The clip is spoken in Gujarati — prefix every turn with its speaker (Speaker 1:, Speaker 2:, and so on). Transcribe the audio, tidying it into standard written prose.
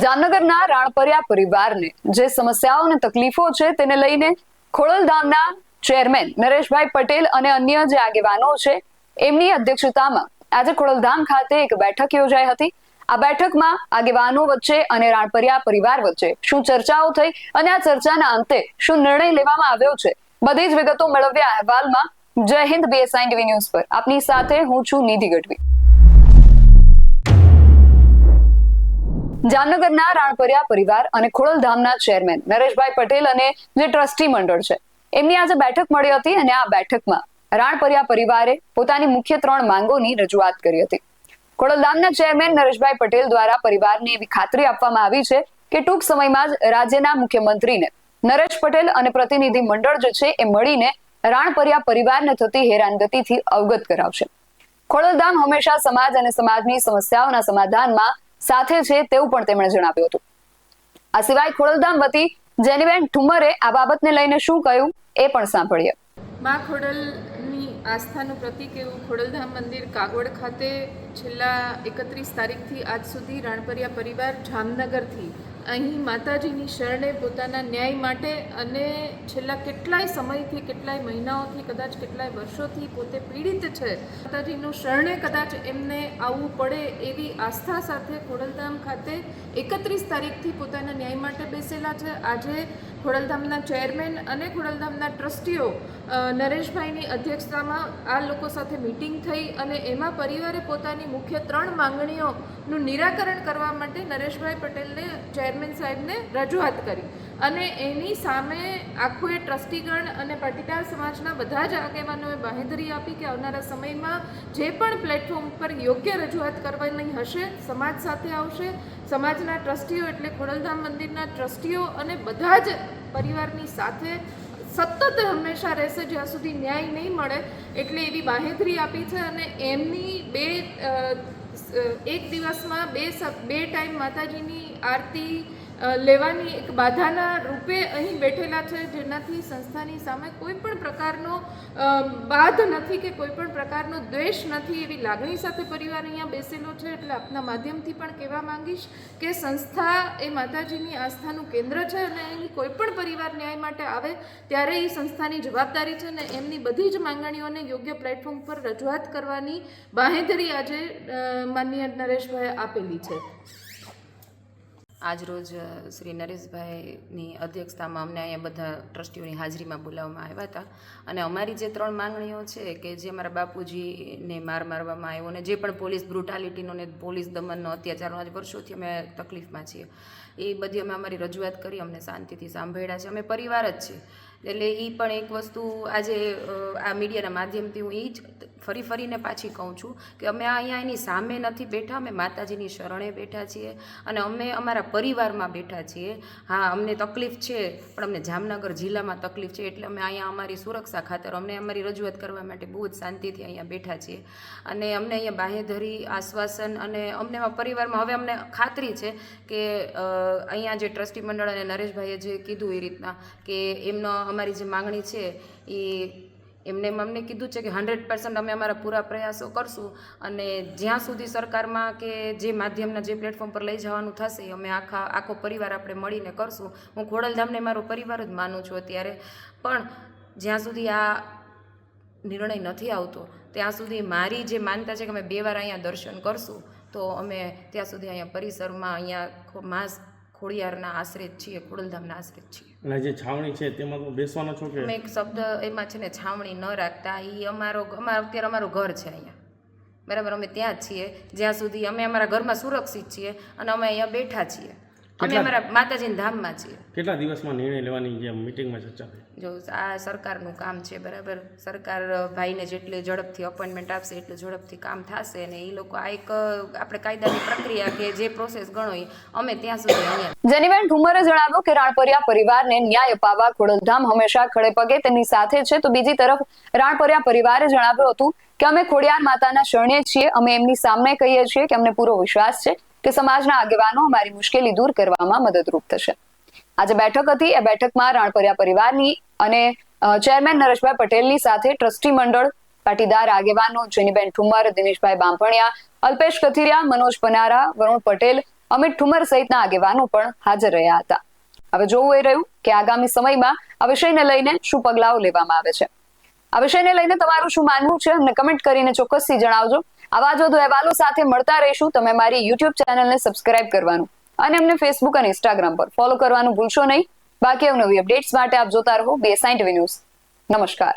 Speaker 1: જામનગરના રાણપરિયા પરિવારને જે સમસ્યાઓ અને તકલીફો છે તેને લઈને ખોડલધામના ચેરમેન નરેશભાઈ પટેલ અને અન્ય જે આગેવાનો છે એમની અધ્યક્ષતામાં આજે ખોડલધામ ખાતે એક બેઠક યોજાઈ હતી। આ બેઠકમાં આગેવાનો વચ્ચે અને રાણપરિયા પરિવાર વચ્ચે શું ચર્ચાઓ થઈ અને આ ચર્ચાના અંતે શું નિર્ણય લેવામાં આવ્યો છે, બધી જ વિગતો મેળવ્યા અહેવાલમાં। જય હિન્દ, BSI TV ન્યૂઝ પર આપની સાથે હું છું નિધિ ગઢવી। જામનગરના રાણપરિયા પરિવાર અને ખોડલધામના ચેરમેન નરેશભાઈ પટેલ અને જે ટ્રસ્ટી મંડળ છે એમની આજે બેઠક મળી હતી અને આ બેઠકમાં રાણપરિયા પરિવારે પોતાની મુખ્ય 3 માંગોની રજૂઆત કરી હતી। ખોડલધામના ચેરમેન નરેશભાઈ પટેલ દ્વારા પરિવારને એવી ખાતરી આપવામાં આવી છે કે ટૂંક સમયમાં જ રાજ્યના મુખ્યમંત્રીને નરેશ પટેલ અને પ્રતિનિધિ મંડળ જે છે એ મળીને રાણપરિયા પરિવારને થતી હેરાનગતિથી અવગત કરાવશે। ખોડલધામ હંમેશા સમાજ અને સમાજની સમસ્યાઓના સમાધાનમાં સાથે છે તેવું પણ તેમણે જણાવ્યું હતું। આ સિવાય ખોડલધામ વતી જેનીબેન ઠુમ્મરે આ બાબતને લઈને શું કહ્યું એ પણ સાંભળીએ।
Speaker 2: માં ખોડલની આસ્થાનું પ્રતીક એવું ખોડલધામ મંદિર કાગવડ ખાતે છેલ્લા 31 તારીખથી આજ સુધી રાણપરિયા પરિવાર જામનગરથી અહીં માતાજીની શરણે પોતાના ન્યાય માટે અને છેલ્લા કેટલાય સમયથી, કેટલાય મહિનાઓથી, કદાચ કેટલાય વર્ષોથી પોતે પીડિત છે, માતાજીનું શરણે કદાચ એમને આવવું પડે એવી આસ્થા સાથે ખોડલધામ ખાતે 31 તારીખથી પોતાના ન્યાય માટે બેસેલા છે। આજે ખોડલધામના ચેરમેન અને ખોડલધામના ટ્રસ્ટીઓ નરેશભાઈની અધ્યક્ષતામાં આ લોકો સાથે મિટિંગ થઈ અને એમાં પરિવારે પોતાની મુખ્ય 3 માંગણીઓનું નિરાકરણ કરવા માટે નરેશભાઈ પટેલને ચેરમેન સાહેબને રજૂઆત કરી અને એની સામે આખું એ ટ્રસ્ટીગણ અને પાટીદાર સમાજના બધા જ આગેવાનોએ બાંહેધરી આપી કે આવનારા સમયમાં જે પણ પ્લેટફોર્મ પર યોગ્ય રજૂઆત કરવાની હશે સમાજ સાથે આવશે। સમાજના ટ્રસ્ટીઓ એટલે ખોડલધામ મંદિરના ટ્રસ્ટીઓ અને બધા જ પરિવારની સાથે સતત હંમેશા રહેશે જ્યાં સુધી ન્યાય નહીં મળે, એટલે એવી બાંહેધરી આપી છે। અને એમની એક દિવસમાં બે ટાઈમ માતાજીની આરતી લેવાની એક બાધાના રૂપે અહીં બેઠેલા છે, જેનાથી સંસ્થાની સામે કોઈ પણ પ્રકારનો બાધ નથી કે કોઈ પણ પ્રકારનો દ્વેષ નથી એવી લાગણી સાથે પરિવાર અહીંયા બેસેલો છે। એટલે આપના માધ્યમથી પણ કહેવા માંગીશ કે સંસ્થા એ માતાજીની આસ્થાનું કેન્દ્ર છે અને અહીં કોઈ પણ પરિવાર ન્યાય માટે આવે ત્યારે એ સંસ્થાની જવાબદારી છે અને એમની બધી જ માંગણીઓને યોગ્ય પ્લેટફોર્મ પર રજૂઆત કરવાની બાંહેધરી આજે માનનીય નરેશભાઈએ આપેલી છે।
Speaker 3: આજરોજ શ્રી નરેશભાઈની અધ્યક્ષતામાં અમને અહીંયા બધા ટ્રસ્ટીઓની હાજરીમાં બોલાવવામાં આવ્યા હતા અને અમારી જે 3 માંગણીઓ છે કે જે અમારા બાપુજીને મારવામાં આવ્યો અને જે પણ પોલીસ બ્રુટાલિટીનો ને પોલીસ દમનનો અત્યાચારનો આજ વર્ષોથી અમે તકલીફમાં છીએ, એ બધી અમે અમારી રજૂઆત કરી, અમને શાંતિથી સાંભળ્યા છે, અમે પરિવાર જ છીએ। એટલે એ પણ એક વસ્તુ આજે આ મીડિયાના માધ્યમથી હું એ જ ફરીને પાછી કહું છું કે અમે અહીંયા એની સામે નથી બેઠા, અમે માતાજીની શરણે બેઠા છીએ અને અમે અમારા પરિવારમાં બેઠા છીએ। હા, અમને તકલીફ છે પણ અમને જામનગર જિલ્લામાં તકલીફ છે એટલે અમે અહીંયા અમારી સુરક્ષા ખાતર અમને અમારી રજૂઆત કરવા માટે બહુ જ શાંતિથી અહીંયા બેઠા છીએ અને અમને અહીંયા બાંહેધરી, આશ્વાસન અને અમને પરિવારમાં હવે અમને ખાતરી છે કે અહીંયા જે ટ્રસ્ટી મંડળ અને નરેશભાઈએ જે કીધું એ રીતના કે એમનો અમારી જે માંગણી છે એ એમને અમને કીધું છે કે 100% અમે અમારા પૂરા પ્રયાસો કરશું અને જ્યાં સુધી સરકારમાં કે જે માધ્યમના જે પ્લેટફોર્મ પર લઈ જવાનું થશે અમે આખો પરિવાર આપણે મળીને કરશું। હું ખોડલધામને મારો પરિવાર જ માનું છું અત્યારે, પણ જ્યાં સુધી આ નિર્ણય નથી આવતો ત્યાં સુધી મારી જે માનતા છે કે અમે 2 વાર અહીંયા દર્શન કરશું, તો અમે ત્યાં સુધી અહીંયા પરિસરમાં અહીંયા ખોડિયારના આશ્રિત છીએ, ખોડલધામના આશ્રિત છીએ।
Speaker 4: અને જે છાવણી છે તેમાં બેસવાનો છો કે
Speaker 3: અમે એક શબ્દ એમાં છે ને છાવણી ન રાખતા, એ અત્યારે અમારું ઘર છે અહીંયા, બરાબર, અમે ત્યાં જ છીએ જ્યાં સુધી અમે અમારા ઘરમાં સુરક્ષિત છીએ અને અમે અહીંયા બેઠા છીએ, અમે અમારા માતાજીના ધામમાં છીએ।
Speaker 4: કેટલા દિવસમાં નિર્ણય લેવાની જે મીટિંગમાં ચર્ચા થઈ?
Speaker 3: જો આ સરકારનું કામ છે, બરાબર, સરકાર ભાઈને જેટલી ઝડપથી અપોઇન્ટમેન્ટ આપશે એટલું ઝડપથી કામ થશે અને એ લોકો આ એક આપણે કાયદાની પ્રક્રિયા કે જે પ્રોસેસ ગણો અમે ત્યાં સુધી અહીંયા।
Speaker 1: જેનીબેન ઠુમ્મરે જણાવ્યું કે રાણપરિયા પરિવારને ન્યાય અપાવવા ખોડલધામ હંમેશા ખડે પગે તેની સાથે છે, તો બીજી તરફ રાણપરિયા પરિવારે જણાવ્યું હતું કે અમે ખોડિયાર માતાના શરણે છીએ, અમે એમની સામે કહીએ છીએ કે અમને પૂરો વિશ્વાસ છે કે સમાજના આગેવાનો અમારી મુશ્કેલી દૂર કરવામાં મદદરૂપ થશે। આજે બેઠક હતી, એ બેઠકમાં રાણપરિયા પરિવારની અને ચેરમેન નરેશભાઈ પટેલની સાથે ટ્રસ્ટી મંડળ, પાટીદાર આગેવાનો જેનીબેન ઠુમ્મર, દિનેશભાઈ બાંભણિયા, અલ્પેશ કથિરિયા, મનોજ પનારા, વરુણ પટેલ, અમિત ઠુમર સહિતના આગેવાનો પણ હાજર રહ્યા હતા. હવે જોવું એ રહ્યું કે આગામી સમયમાં આ વિષયને લઈને શું પગલાઓ લેવામાં આવે છે. આ વિષયને લઈને તમારું શું માનવું છે અમને કમેન્ટ કરીને ચોક્કસથી જણાવજો. આવા જ વધુ અહેવાલો સાથે મળતા રહીશું. તમે મારી યુટ્યુબ ચેનલને સબસ્ક્રાઇબ કરવાનું અને અમને ફેસબુક અને ઇન્સ્ટાગ્રામ પર ફોલો કરવાનું ભૂલશો નહીં. બાકી નવી અપડેટ્સ માટે આપ જોતા રહો BSI TV ન્યૂઝ. નમસ્કાર.